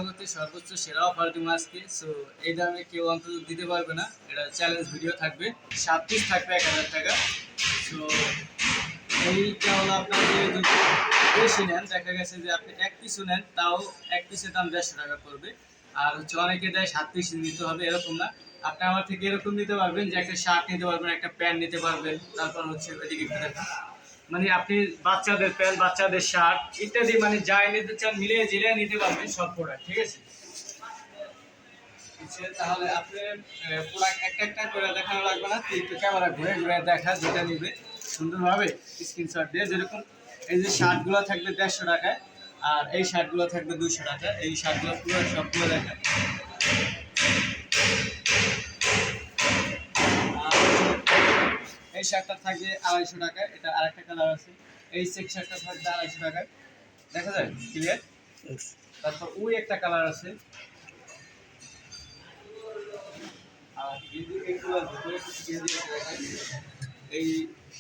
সর্বোচ্চ সেরা অফার দিব আজকে। সো এই দামে কেউ অন্তত দিতে পারবে না। এটা চ্যালেঞ্জ ভিডিও থাকবে, 7 পিস থাকবে 1000 টাকা। সো এইটা হলো আপনার যদি বেশি নেন, দেখা গেছে যে আপনি 1 পিসও নেন, তাও 1 পিসের দাম 150 টাকা পড়বে। আর হচ্ছে অনেকে দেয় 7 পিস নিতে হবে, এরকম না। আপনি আমার থেকে এরকম নিতে পারবেন যে একটা শার্ট নিতে পারবেন, একটা প্যান্ট নিতে পারবেন, তারপর হচ্ছে এদিকে মানে আপনি বাচ্চাদের প্যান্ট, বাচ্চাদের শার্ট ইত্যাদি মানে যাই নিতে চান মিলিয়ে জিলিয়ে নিতে পারবেন সব প্রোডাক্ট, ঠিক আছে? তাহলে আপনি প্রোডাক্ট একটা একটা করে দেখানো লাগবে না, একটু ক্যামেরা ঘুরে ঘুরে দেখা যেটা নিবে সুন্দরভাবে স্ক্রিনশট দিয়ে। যেরকম এই যে শার্টগুলো থাকবে 150 টাকায়, আর এই শার্টগুলো থাকবে 200 টাকা। এই শার্টগুলো পুরো সবগুলো দেখা। এই শার্টটা থাকবে 250 টাকায়, এটা আরেকটা কালার আছে। এই চেক শার্টটা থাকবে 250 টাকায়, দেখা যায় ক্লিয়ার? তারপর ওই একটা কালার আছে। আর এগুলোর ভিতরে কিছু গেঞ্জি এই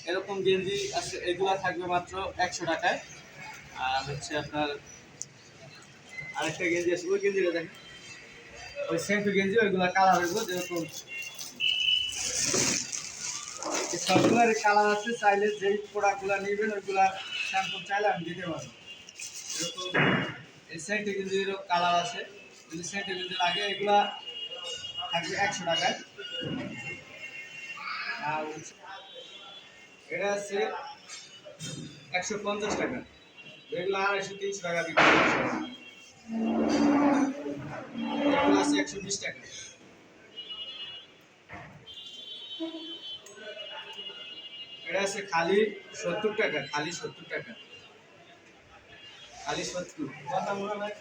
এরকম গেঞ্জি আছে, এগুলা থাকবে মাত্র 100 টাকায়। আর হচ্ছে আপনার আরেকটা গেঞ্জি আছে, ওই গেঞ্জিটা দেখেন, ওই সেম গেঞ্জি, ওইগুলা কালার হইব যেরকম সবগুলোর কালার আছে। চাইলে যেই প্রোডাক্টগুলো নেবেন ওইগুলা স্যাম্পল চাইলে আমি দিতে পারবো। এরকম এই সেন্টে কিন্তু এরকম কালার আছে, যদি সেন্টে কিন্তু লাগে এগুলা থাকবে 100 টাকায়। আর এটা আছে 150 টাকা, এগুলো 250-300 টাকা বিক্রি করছে। এগুলো আছে 120 টাকা। এটা আছে খালি 70 টাকা, খালি 70 টাকা, খালি 70। কথা মনে হয়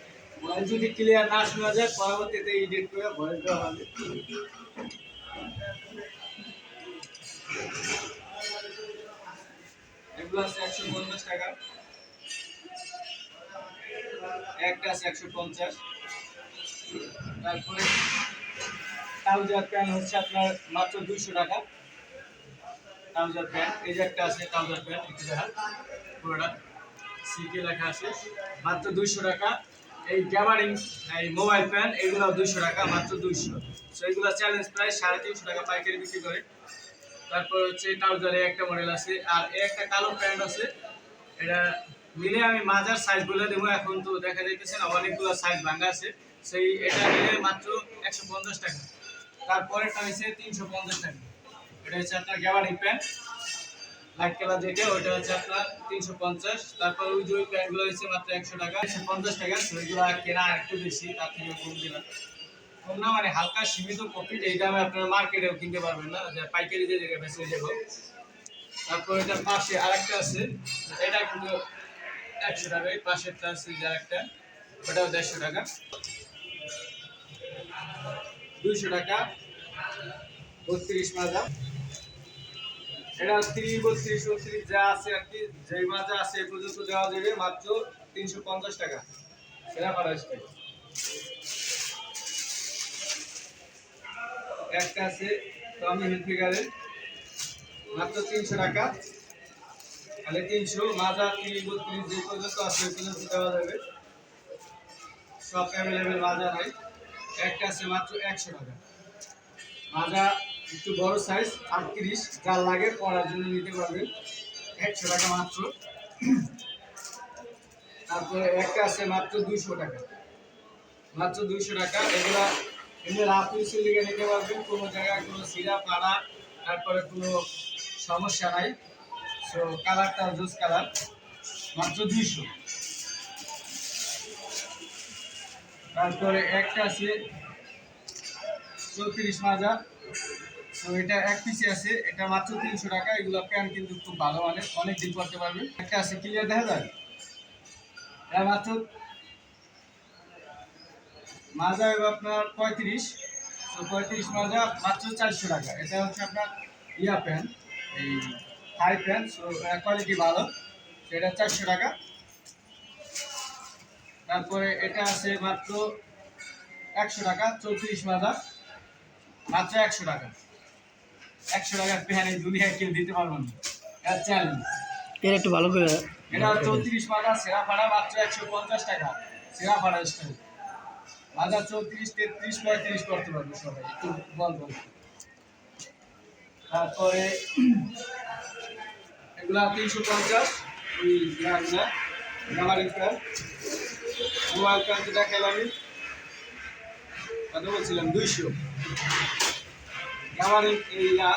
যদি ক্লিয়ার না শোনা যায় পরবর্তীতে এডিট করে ভয়েস দেওয়া হবে। এগুলো আছে 150 টাকা, একটা আছে 150। তারপরে ট্রাউজার প্যান্ট হচ্ছে আপনার মাত্র 200 টাকা। ট্রাউজার প্যান্ট এই যে একটা আছে, ট্রাউজার প্যান্ট একটু দেখা, পুরোটা সিকে লেখা আছে, মাত্র 200 টাকা। এই গ্যাবারিং এই মোবাইল প্যান্ট এগুলো 200 টাকা, মাত্র 200। সো এগুলো চ্যালেঞ্জ প্রায় 350 টাকা পাইকারি বিক্রি করে। তারপর হচ্ছে ট্রাউজারে একটা মডেল আছে, আর একটা কালো প্যান্ট আছে। এটা মিলে আমি মাজার সাইজ বলে দেবো, এখন তো দেখা যাইতেছে না অনেকগুলো সাইজ ভাঙা আছে। সেই এটা মিলে মাত্র 150 টাকা। তারপরেরটা হচ্ছে 350 টাকা। এটা হচ্ছে আপনার গ্যাবারিং প্যান্ট লাইট কালার যেটা, ওইটা হচ্ছে আপনার 350। তারপর ওই যে প্যান্টগুলো হচ্ছে মাত্র 100 টাকা, 150 টাকা। ওইগুলো কেনা একটু বেশি, তার থেকে কম দিলাম। কম না মানে হালকা সীমিত প্রফিট, এই দামে আপনারা মার্কেটেও কিনতে পারবেন না, যে পাইকারি যে জায়গায় বেশি হয়ে যাবো। তারপর এটার পাশে আরেকটা আছে, এটা কিন্তু 100 টাকা। এই পাশেরটা আছে যে আরেকটা, ওটাও 150 টাকা, 200 টাকা। 32 মাজা, এটা 30, 32, 34 যা আছে আর কি, যেই মাজা আছে এ পর্যন্ত দেওয়া যাবে মাত্র 350 টাকা। সেরা পারাইছে একটা আছে টমি হিলফিগারের, মাত্র 300 টাকা। তাহলে 300 মাজা 30, 32 যে পর্যন্ত আছে ওই পর্যন্ত দেওয়া যাবে, সব অ্যাভেলেবেল মাজা নাই। একটা আছে মাত্র 100 টাকা, মাজা একটু বড় সাইজ 38, যার লাগে পরার জন্য নিতে পারবেন, 100 টাকা মাত্র। তারপরে একটা আছে মাত্র 200 টাকা, মাত্র 200 টাকা। এগুলা এমনি রাফ ইউজের লিগে নিতে পারবেন, কোনো জায়গায় কোনো সিরা পাড়া তারপরে কোনো সমস্যা নাই। সো কালারটা জুস কালার, মাত্র 200। তারপরে একটা আছে 34 মাজা, তো এটা 1 পিসে আছে, এটা মাত্র 300 টাকা। এগুলো প্যান্ট কিন্তু খুব ভালো মানের, অনেক দিন পরতে পারবে। একটা আছে ক্লিয়ার দেখা যায়, এটা মাত্র মাজা হবে আপনার 35। তো 35 মাজা মাত্র 400 টাকা। এটা হচ্ছে আপনার ইয়া প্যান্ট, এই হাই প্যান্ট, সো কোয়ালিটি ভালো, সেটা 400 টাকা। তারপরে এটা আছে মাত্র 100 টাকা, 34 মাজা, মাত্র 100 টাকা। 100 টাকার প্যান্ট এই দুনিয়ায় কেউ দিতে পারবো না, এটা চ্যালেঞ্জ। এটা একটু ভালো করে, এটা 34 মাজা সেরা ফাড়া, মাত্র 150 টাকা, সেরা ফাড়া স্টাইল। হাজার 34, 33, 35 করতে পারবো সবাই, একটু বলবেন। তারপরে এগুলা 350, ওই ইয়াগুলা জামার প্যান্ট, মোবাইল প্যান্ট যেটা খেলাম আমি কত বলছিলাম 200। জামার এই ইয়া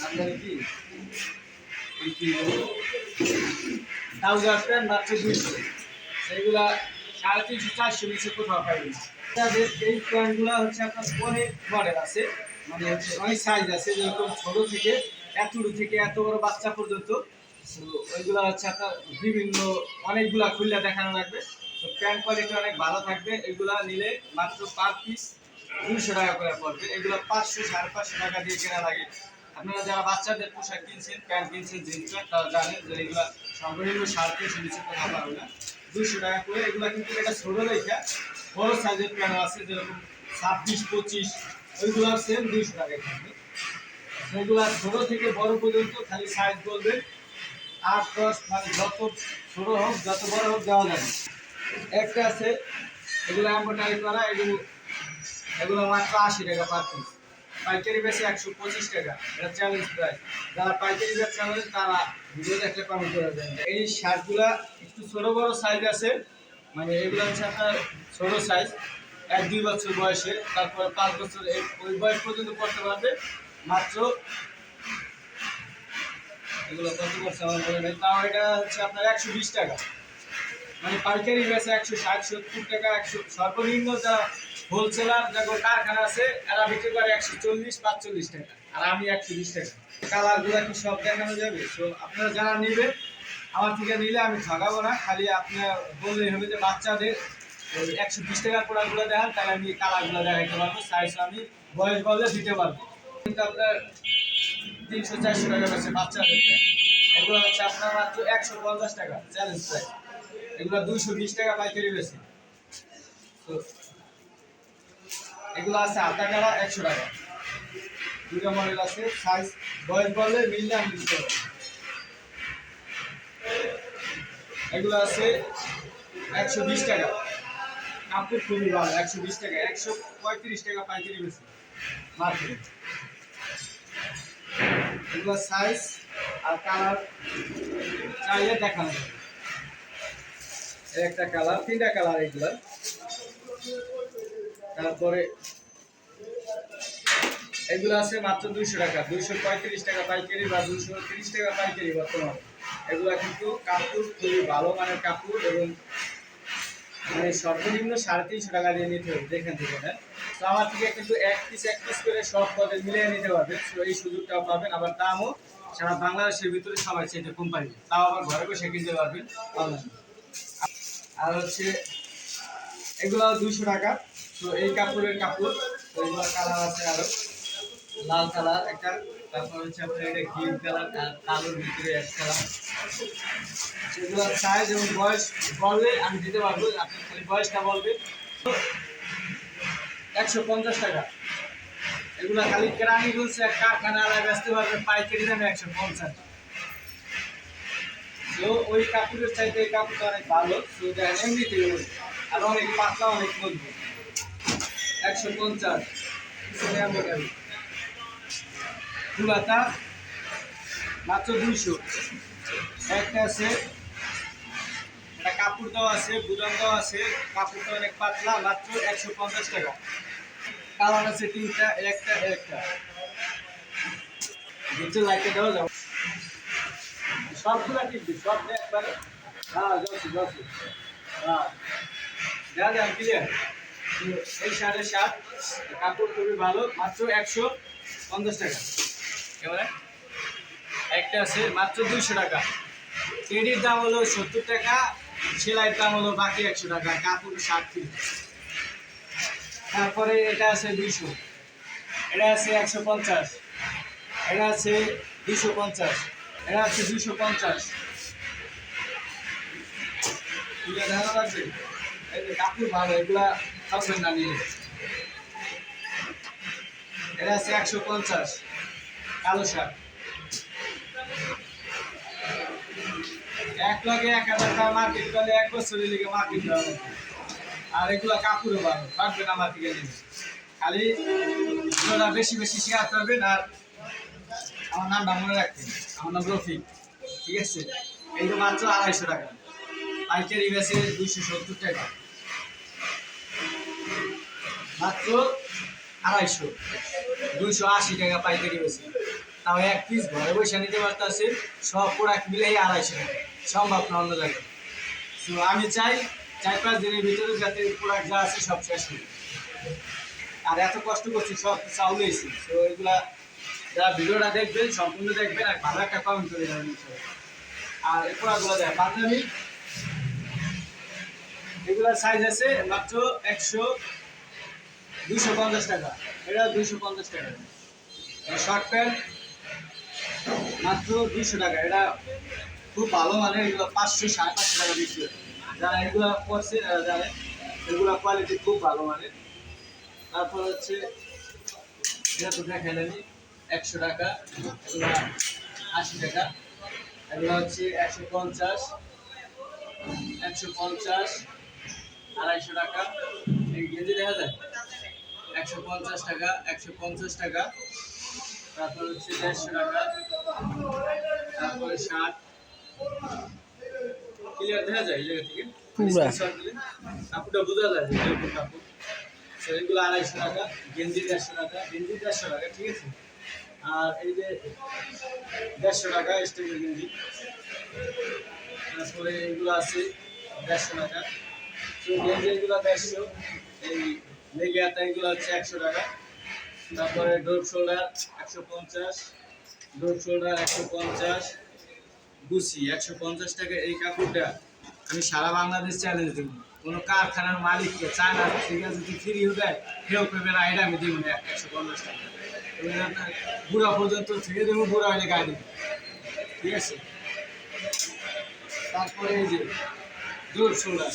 আপনাদের কি এই কি ট্রাউজার প্যান্ট মাত্র 200, সেইগুলা 350, 400 নিচে কোথাও পাইবেন না। তাদের এই প্যান্টগুলা হচ্ছে আপনার অনেক মডেল আছে, মানে হচ্ছে অনেক সাইজ আছে, যেরকম ছোট থেকে এতটুকু থেকে এত বড় বাচ্চা পর্যন্ত। তো ওইগুলা হচ্ছে আপনার বিভিন্ন অনেকগুলা খুললে দেখানো লাগবে। তো প্যান্ট কোয়ালিটি অনেক ভালো থাকবে। এগুলা নিলে মাত্র পার পিস 200 টাকা করে পড়বে। এগুলো 500, 550 টাকা দিয়ে কেনা লাগে। আপনারা যারা বাচ্চাদের পোশাক কিনছেন, প্যান্ট কিনছেন, জিন্স প্যান্ট, তারা জানেন যে এগুলা সর্বনিম্ন 350 নিচে কোথাও পাবে না। 200 টাকা করে এগুলা, কিন্তু এটা ছোট রেখা বড় সাইজের প্যান্ট আছে, যেরকম 26, 25, ওইগুলো সেম 200 টাকায় থাকবে। সেগুলা ছোট থেকে বড় পর্যন্ত খালি সাইজ বলবেন, 8, 10, মানে যত ছোট হোক যত বড় হোক দেওয়া যাবে। একটা আছে এগুলো এম্ব্রয়ডারি করা, এগুলো মাত্র 80 টাকা পার পিস। পাইকারি বেশি 125 টাকা, এটা চ্যালেঞ্জ প্রাইস। যারা পাইকারি ব্যবসা করেন তারা ভিডিও দেখলে কমেন্ট করে দেন। এই শার্টগুলা একটু ছোট বড় সাইজ আছে, মানে এগুলো হচ্ছে আপনার ছোট সাইজ, 1-2 বছর বয়সে, তারপরে 5 বছর ওই বয়স পর্যন্ত পড়তে পারবে। মাত্র এগুলো কত করছে আমার মনে নেই, তাও এটা হচ্ছে আপনার 120 টাকা। মানে পাইকারি বেচে 160, 70 টাকা, 100 সর্বনিম্ন যা হোলসেলার যাদের কারখানা আছে এরা বিক্রি করে 140, 45 টাকা, আর আমি 120 টাকা। কালারগুলো কি সব দেখানো যাবে? তো আপনারা যারা নেবেন আমার থেকে নিলে আমি ঠকাবো না, খালি আপনার বললেই হবে যে বাচ্চাদের 120 টাকার প্রোডাক্টগুলো দেখান, তাহলে আমি কালারগুলো দেখাইতে পারবো, সাইজ আমি বয়স বলে দিতে পারবো। কিন্তু আপনার 300, 400 টাকা আছে বাচ্চাদের, এগুলো হচ্ছে আপনার মাত্র 150 টাকা চ্যালেঞ্জ প্রাইস। এগুলো 220 টাকা পাইকারি বেশি। তো এগুলো আছে হাতা কাটা 100 টাকা, দুটো মডেল আছে, সাইজ বয়স বললে মিললে আমি দিতে পারবো। এগুলো আছে 120 টাকা, কাপড় খুবই ভালো, 120 টাকা, 135 টাকা পাইকারি বেশি মার্কেটে। এগুলো সাইজ আর কালার চাইলে দেখানো যাবে। একটা কালার, 3টা কালার এগুলো। তারপরে এগুলো আছে মাত্র 200 টাকা, 235 টাকা পাইকারি বা 230 টাকা পাইকারি বর্তমানে। এগুলো কিন্তু কাপড় খুবই ভালো মানের কাপড়, এবং মানে সর্বনিম্ন 350 টাকা দিয়ে নিতে হবে যেখান থেকে নেন। তো আমার থেকে কিন্তু এক পিস করে সব পদে মিলিয়ে নিতে পারবেন, তো এই সুযোগটাও পাবেন। আবার দামও সারা বাংলাদেশের ভিতরে সবাই চাইতে কোম্পানি, তাও আবার ঘরে বসে কিনতে পারবেন অনলাইনে। আর হচ্ছে এগুলো 200 টাকা। তো এই কাপড়ের কাপড়, এগুলো কালার আছে আরো, লাল কালার একটা, তারপর হচ্ছে আপনার এটা গ্রিন কালার, আর কালোর ভিতরে এক কালার। সেগুলো সাইজ এবং বয়স বললে আমি দিতে পারবো, আপনি খালি বয়সটা বলবেন। 150 টাকা। এগুলো খালি কেরানীগঞ্জ এক কারখানা আলাদা বেচতে পারবে পাইকারি দামে 150। তো ওই কাপড়ের চাইতে এই কাপড়টা অনেক ভালো, তো দেখেন এমনিতে আর অনেক পাতলা, অনেক মজবুত। 150 ফুলাতা মাত্র 200। একটা আছে, একটা কাপড় দেওয়া আছে, বুদাম দেওয়া আছে, কাপড়টা অনেক পাতলা, মাত্র 150 টাকা। কালার আছে 3টা, একটা নিচে লাইটে দেওয়া যাবে সবগুলা কিনবি, সব একবারে। হ্যাঁ যাচ্ছি হ্যাঁ, যা ক্লিয়ার। এই শার্টের শার্ট, কাপড় খুবই ভালো, মাত্র 150 টাকা। এবারে একটা আছে মাত্র 200 টাকা। টেডির দাম হলো 70 টাকা, সেলাইয়ের দাম হলো বাকি 100 টাকা, কাপড় 60। তারপরে এটা আছে 200, এটা আছে 150, এটা আছে 250, এটা আছে 250। এগুলা ধারণা লাগবে, এই যে কাপড় ভালো, এগুলা থাকবেন না নিলে। এটা আছে 150, কালো শার্ট, এক লগে 1000 টাকা মার্কেট করলে 1 বছরের লিগে মার্কেট দেওয়া লাগবে। আর এগুলো কাপড়ও ভালো পারবেন আমার থেকে নেবেন। খালি এগুলো বেশি বেশি শেয়ার করবেন আর আমার নামটা মনে রাখবেন, আমার নাম রফিক, ঠিক আছে? এই তো মাত্র 250 টাকা, পাইকারি বেচে 270 টাকা, মাত্র 250, 280 টাকা পাইকারি বেচে। তাও এক পিস ঘরে বসে নিতে পারতেছে, সব প্রোডাক্ট মিলেই 250 টাকা, সম্ভব না অন্য জায়গায়। তো আমি চাই 4-5 দিনের ভিতরে যাতে প্রোডাক্ট যা আছে সব শেষ করি। আর এত কষ্ট করছি সব চাউল এসেছি, তো এগুলা যারা ভিডিওটা দেখবেন সম্পূর্ণ দেখবেন আর ভালো একটা কমেন্ট করে যাবেন। আর এই প্রোডাক্টগুলো দেয় পাঞ্জাবি, এগুলার সাইজ আছে মাত্র 250 টাকা, এটা 250 টাকা। শর্ট প্যান্ট মাত্র 200 টাকা, এটা খুব ভালো মানে, এগুলো 500-550 টাকা বিক্রি হয়। যারা এগুলো করছে যারা জানে এগুলো কোয়ালিটি খুব ভালো মানে। তারপর হচ্ছে এটা তো দেখাইলামি 100 টাকা, এগুলো 80 টাকা, এগুলো হচ্ছে 150, 250 টাকা। এই গেঞ্জি দেখা যায় 150 টাকা, 150 টাকা। তারপর হচ্ছে 150 টাকা, তারপরে 60। ক্লিয়ার দেখা যায় এই জায়গা থেকে পুরা কাপড়টা বোঝা যায় যে এরকম কাপড়। এগুলো 250 টাকা, গেঞ্জি 150 টাকা, গেঞ্জি 150 টাকা, ঠিক আছে? আর এই যে 150 টাকা স্টেপের গেঞ্জি। তারপরে এগুলো আছে 150 টাকা, তো গেঞ্জি এগুলো 150, এই লেগে হাতা এগুলো হচ্ছে 100 টাকা। তারপরে ডোপ শোল্ডার 150, ডোপ শোল্ডার 150, গুছি 150 টাকা। এই কাপড়টা আমি সারা বাংলাদেশ চ্যালেঞ্জ দেব, কোনো কারখানার মালিককে চায়না থেকে যদি ফ্রিও দেয় কেউ পেবে না, এটা আমি দিব না 150 টাকা। এবার আপনার বুড়া পর্যন্ত থেকে দেবো, বুড়া হলে গায়ে দেবো, ঠিক আছে? তারপরে এই যে ডোপ শোল্ডার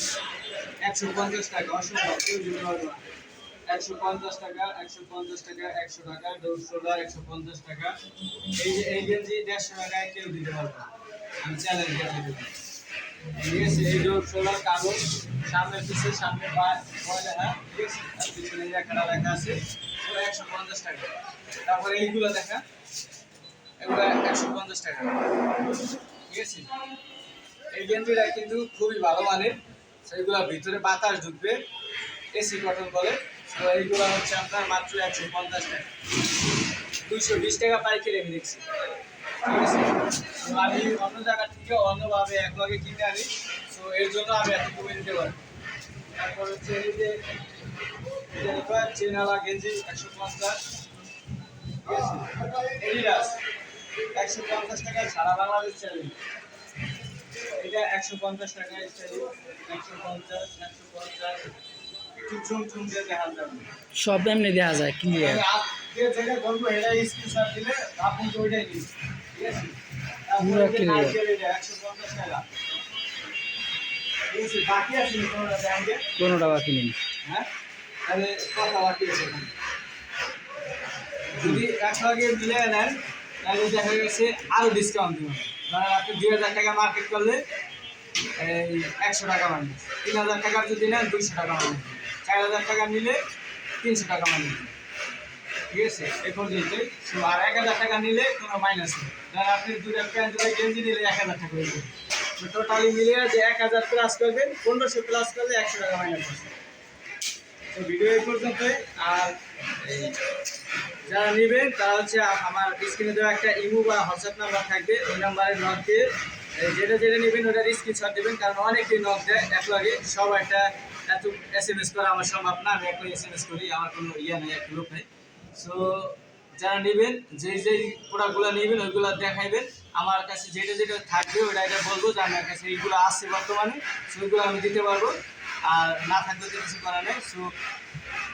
150 টাকা, অসম্ভব কেউ দিতে পারবে না। 150 টাকা, 150 টাকা, 100 টাকা, ডোপ শোল্ডার 150 টাকা। এই যে এই গেঞ্জি 150 টাকায় কেউ দিতে পারবে না, আমি চ্যালেঞ্জ দিয়ে দেবো, ঠিক আছে? এই ডোপ শোল্ডার কাগজ, সামনে পিছিয়ে, সামনে পয় লেখা, ঠিক আছে? আর পিছনে একটা লেখা আছে, 150 টাকা। তারপরে এইগুলো দেখা, এগুলো 150 টাকা, ঠিক আছে? এই গেঞ্জিটা কিন্তু খুবই ভালো মানের, সেইগুলোর ভিতরে বাতাস ঢুকবে, এসি কটন বলে। তো এইগুলো হচ্ছে আপনার মাত্র 150 টাকা, 220 টাকা পাইকারি আমি দেখছি, ঠিক আছে? তো আমি অন্য জায়গা থেকে অন্যভাবে একলগে কিনে আনি, তো এর জন্য আমি এত কমে দিতে পারি। তারপর হচ্ছে এই যে চেনালা গেঞ্জি 150, ঠিক আছে? এডিডাস 150 টাকা, সারা বাংলাদেশ চ্যালেঞ্জ। এটা 150 টাকা, 150, একটু চুম দিয়ে দেখা যাবে, সব এমনি দেওয়া যায় ক্লিয়ার। যেটা বলবো এটা স্ক্রিনশট দিলে আপনি তো ওইটাই দিন, ঠিক আছে? পুরো ক্লিয়ার। 150 টাকা, ঠিক আছে? বাকি আছে কোনোটা ব্যাংকে, কোনোটা বাকি নেই। হ্যাঁ তাহলে কথা বাকি আছে। যদি একসঙ্গে মিলে নেন তাহলে দেখা গেছে আরও ডিসকাউন্ট দেবেন। ধরেন আপনি 2000 টাকা মার্কেট করলে এই 100 টাকা মাইনাস, 3000 টাকার যদি নেন 200 টাকা মাইনাস, 4000 টাকা নিলে 300 টাকা মাইনাস, ঠিক আছে? এই পর্যন্ত। আর 1000 টাকা নিলে কোনো মাইনাস নেই। ধরেন আপনি 2 প্যান্ট গেঞ্জি নিলে 1000 টাকা হয়ে যাবে, টোটালি মিলিয়ে যে 1000 প্লাস করবেন, 1500 প্লাস করলে 100 টাকা মাইনাস আছে। তো ভিডিও এই পর্যন্তই। আর এই যারা নেবেন তারা হচ্ছে আমার স্ক্রিনে দেওয়া একটা ইমো বা হোয়াটসঅ্যাপ নাম্বার থাকবে, ওই নাম্বারে নক দিয়ে যেটা নেবেন ওটার স্ক্রিনশট দেবেন, কারণ অনেকেই নক দেয় একলাগে, সব একটা এত SMS করা আমার সম্ভব না, আমি একলাই SMS করি, আমার কোনো নেই, এক গ্রুপ নেই। সো যারা নেবেন যেই প্রোডাক্টগুলো নেবেন ওইগুলো দেখাইবেন, আমার কাছে যেটা থাকবে ওটা বলবো যে আমার কাছে এইগুলো আসছে বর্তমানে, সেইগুলো আমি দিতে পারবো, আর না থাকলে তো কিছু করার নেই। সো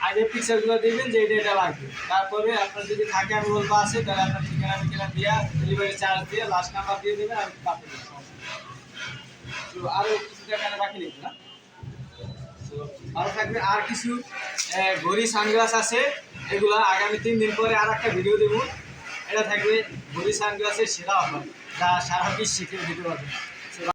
আগে পিকচারগুলো দেখবেন যে এটা লাগবে, তারপরে আপনার যদি থাকে আমি বলবো আছে, তাহলে আপনার ঠিকানা দিয়ে ডেলিভারি চার্জ দিয়ে লাস্ট নাম্বার দিয়ে দেবেন, আমি পাঠিয়ে দেবো। তো আরও কিছু টাকা বাকি নেই না, তো ভালো থাকবে। আর কিছু ঘড়ি সানগ্লাস আছে, এগুলো আগামী 3 দিন পরে আর একটা ভিডিও দেবো, এটা থাকবে ঘড়ি সানগ্লাসের সেরা অফার, যা সারা বিশ্বে দিতে পারবে।